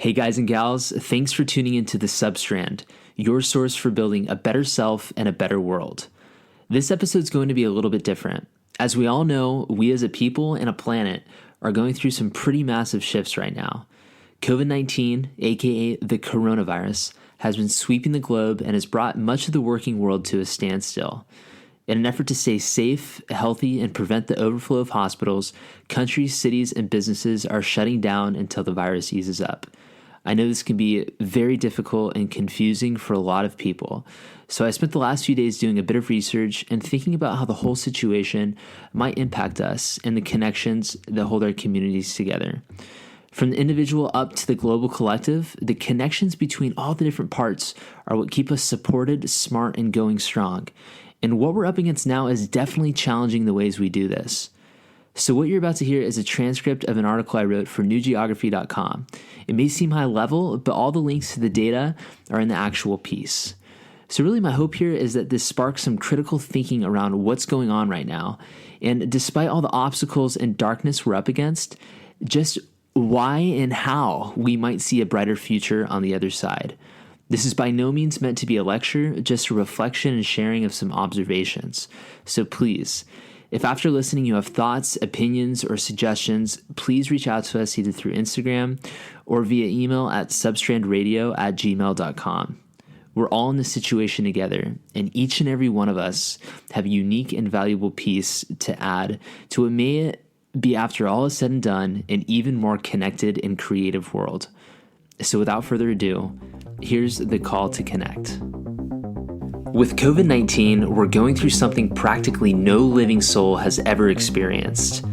Hey guys and gals, thanks for tuning into The Substrand, your source for building a better self and a better world. This episode's going to be a little bit different. As we all know, we as a people and a planet are going through some pretty massive shifts right now. COVID-19, a.k.a. the coronavirus, has been sweeping the globe and has brought much of the working world to a standstill. In an effort to stay safe, healthy, and prevent the overflow of hospitals, countries, cities, and businesses are shutting down until the virus eases up. I know this can be very difficult and confusing for a lot of people, so I spent the last few days doing a bit of research and thinking about how the whole situation might impact us and the connections that hold our communities together. From the individual up to the global collective, the connections between all the different parts are what keep us supported, smart, and going strong. And what we're up against now is definitely challenging the ways we do this. So what you're about to hear is a transcript of an article I wrote for newgeography.com. It may seem high level, but all the links to the data are in the actual piece. So really my hope here is that this sparks some critical thinking around what's going on right now. And despite all the obstacles and darkness we're up against, just why and how we might see a brighter future on the other side. This is by no means meant to be a lecture, just a reflection and sharing of some observations. So please, if after listening you have thoughts, opinions, or suggestions, please reach out to us either through Instagram or via email at substrandradio@gmail.com. We're all in this situation together, and each and every one of us have a unique and valuable piece to add to what may be, after all is said and done, an even more connected and creative world. So without further ado, here's the call to connect. With COVID-19, we're going through something practically no living soul has ever experienced.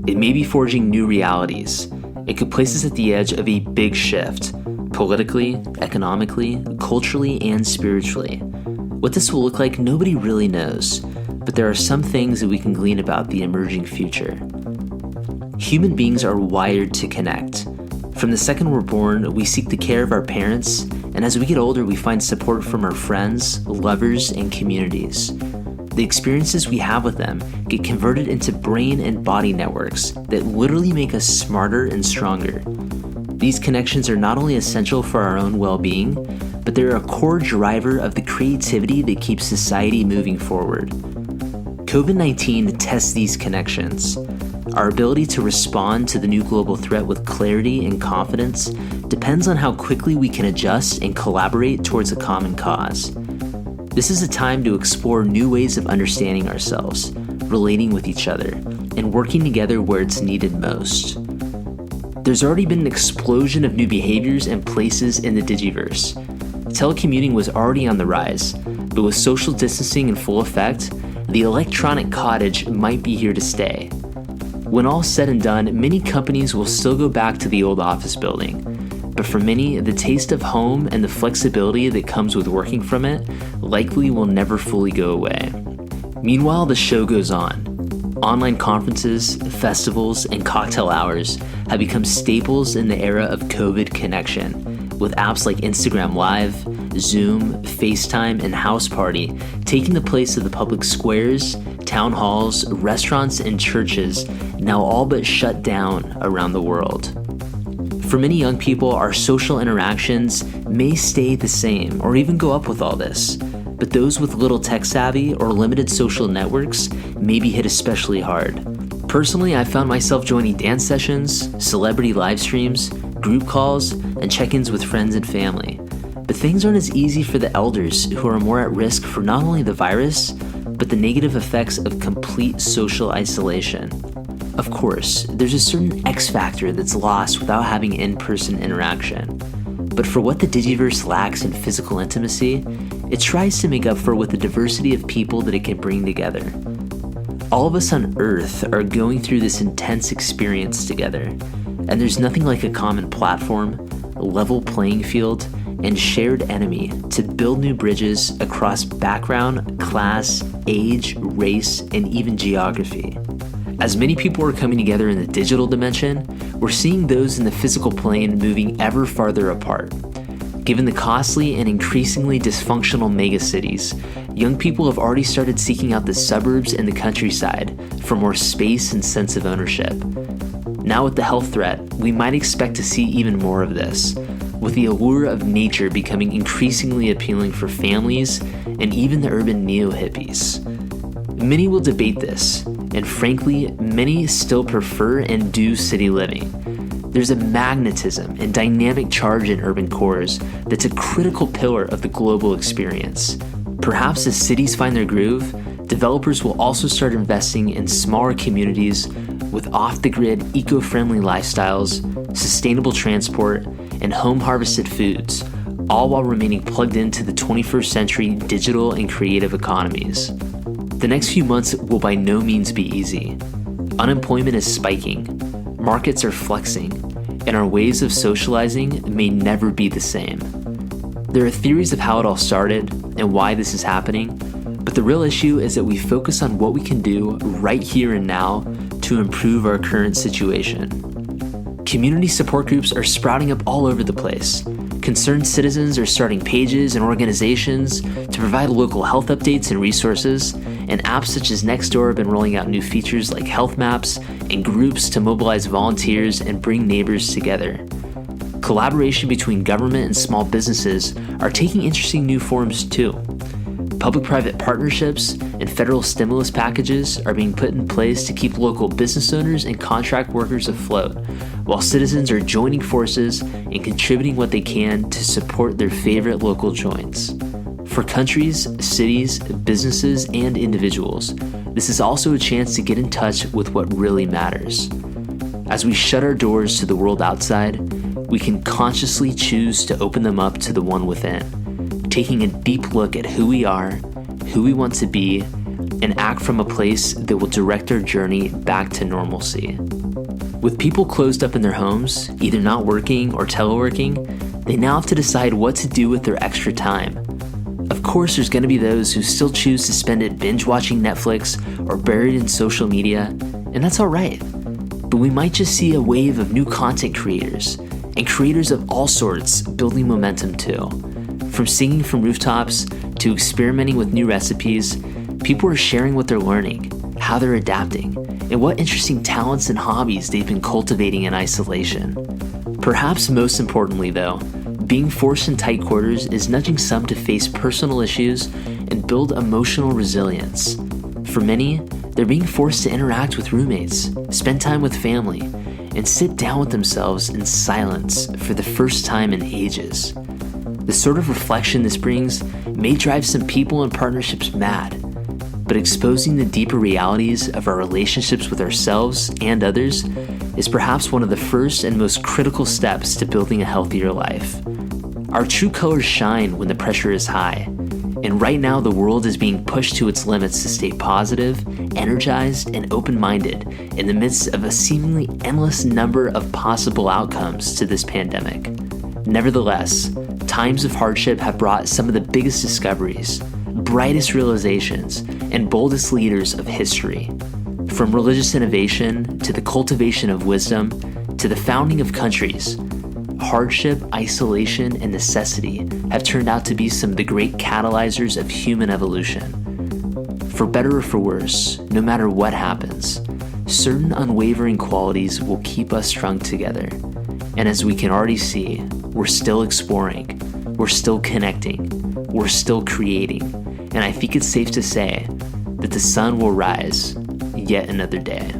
It may be forging new realities. It could place us at the edge of a big shift, politically, economically, culturally, and spiritually. What this will look like, nobody really knows, but there are some things that we can glean about the emerging future. Human beings are wired to connect. From the second we're born, we seek the care of our parents, and as we get older, we find support from our friends, lovers, and communities. The experiences we have with them get converted into brain and body networks that literally make us smarter and stronger. These connections are not only essential for our own well-being, but they're a core driver of the creativity that keeps society moving forward. COVID-19 tests these connections. Our ability to respond to the new global threat with clarity and confidence depends on how quickly we can adjust and collaborate towards a common cause. This is a time to explore new ways of understanding ourselves, relating with each other, and working together where it's needed most. There's already been an explosion of new behaviors and places in the digiverse. Telecommuting was already on the rise, but with social distancing in full effect, the electronic cottage might be here to stay. When all's said and done, many companies will still go back to the old office building. But for many, the taste of home and the flexibility that comes with working from it likely will never fully go away. Meanwhile, the show goes on. Online conferences, festivals, and cocktail hours have become staples in the era of COVID connection, with apps like Instagram Live, Zoom, FaceTime, and House Party taking the place of the public squares, town halls, restaurants, and churches now all but shut down around the world. For many young people, our social interactions may stay the same or even go up with all this, but those with little tech savvy or limited social networks may be hit especially hard. Personally, I found myself joining dance sessions, celebrity live streams, group calls, and check-ins with friends and family. But things aren't as easy for the elders who are more at risk for not only the virus, but the negative effects of complete social isolation. Of course, there's a certain X factor that's lost without having in-person interaction. But for what the Digiverse lacks in physical intimacy, it tries to make up for with the diversity of people that it can bring together. All of us on Earth are going through this intense experience together, and there's nothing like a common platform, a level playing field, and shared enemy to build new bridges across background, class, age, race, and even geography. As many people are coming together in the digital dimension, we're seeing those in the physical plane moving ever farther apart. Given the costly and increasingly dysfunctional megacities, young people have already started seeking out the suburbs and the countryside for more space and sense of ownership. Now with the health threat, we might expect to see even more of this. with the allure of nature becoming increasingly appealing for families and even the urban neo-hippies. Many will debate this, and frankly, many still prefer and do city living. There's a magnetism and dynamic charge in urban cores that's a critical pillar of the global experience. Perhaps as cities find their groove, developers will also start investing in smaller communities with off-the-grid, eco-friendly lifestyles, sustainable transport, and home-harvested foods, all while remaining plugged into the 21st century digital and creative economies. The next few months will by no means be easy. Unemployment is spiking, markets are flexing, and our ways of socializing may never be the same. There are theories of how it all started and why this is happening, but the real issue is that we focus on what we can do right here and now to improve our current situation. Community support groups are sprouting up all over the place. Concerned citizens are starting pages and organizations to provide local health updates and resources, and apps such as Nextdoor have been rolling out new features like health maps and groups to mobilize volunteers and bring neighbors together. Collaboration between government and small businesses are taking interesting new forms too. Public-private partnerships and federal stimulus packages are being put in place to keep local business owners and contract workers afloat, while citizens are joining forces and contributing what they can to support their favorite local joints. For countries, cities, businesses, and individuals, this is also a chance to get in touch with what really matters. As we shut our doors to the world outside, we can consciously choose to open them up to the one within, taking a deep look at who we are, who we want to be, and act from a place that will direct our journey back to normalcy. With people closed up in their homes, either not working or teleworking, they now have to decide what to do with their extra time. Of course, there's going to be those who still choose to spend it binge watching Netflix or buried in social media, and that's all right. But we might just see a wave of new content creators and creators of all sorts building momentum too. From singing from rooftops to experimenting with new recipes, people are sharing what they're learning, how they're adapting, and what interesting talents and hobbies they've been cultivating in isolation. Perhaps most importantly though, being forced in tight quarters is nudging some to face personal issues and build emotional resilience. For many, they're being forced to interact with roommates, spend time with family, and sit down with themselves in silence for the first time in ages. The sort of reflection this brings may drive some people and partnerships mad, but exposing the deeper realities of our relationships with ourselves and others is perhaps one of the first and most critical steps to building a healthier life. Our true colors shine when the pressure is high, and right now the world is being pushed to its limits to stay positive, energized, and open-minded in the midst of a seemingly endless number of possible outcomes to this pandemic. Nevertheless, times of hardship have brought some of the biggest discoveries, brightest realizations, and boldest leaders of history. From religious innovation to the cultivation of wisdom to the founding of countries, hardship, isolation, and necessity have turned out to be some of the great catalyzers of human evolution. For better or for worse, no matter what happens, certain unwavering qualities will keep us strung together. And as we can already see, we're still exploring, we're still connecting, we're still creating, and I think it's safe to say that the sun will rise yet another day.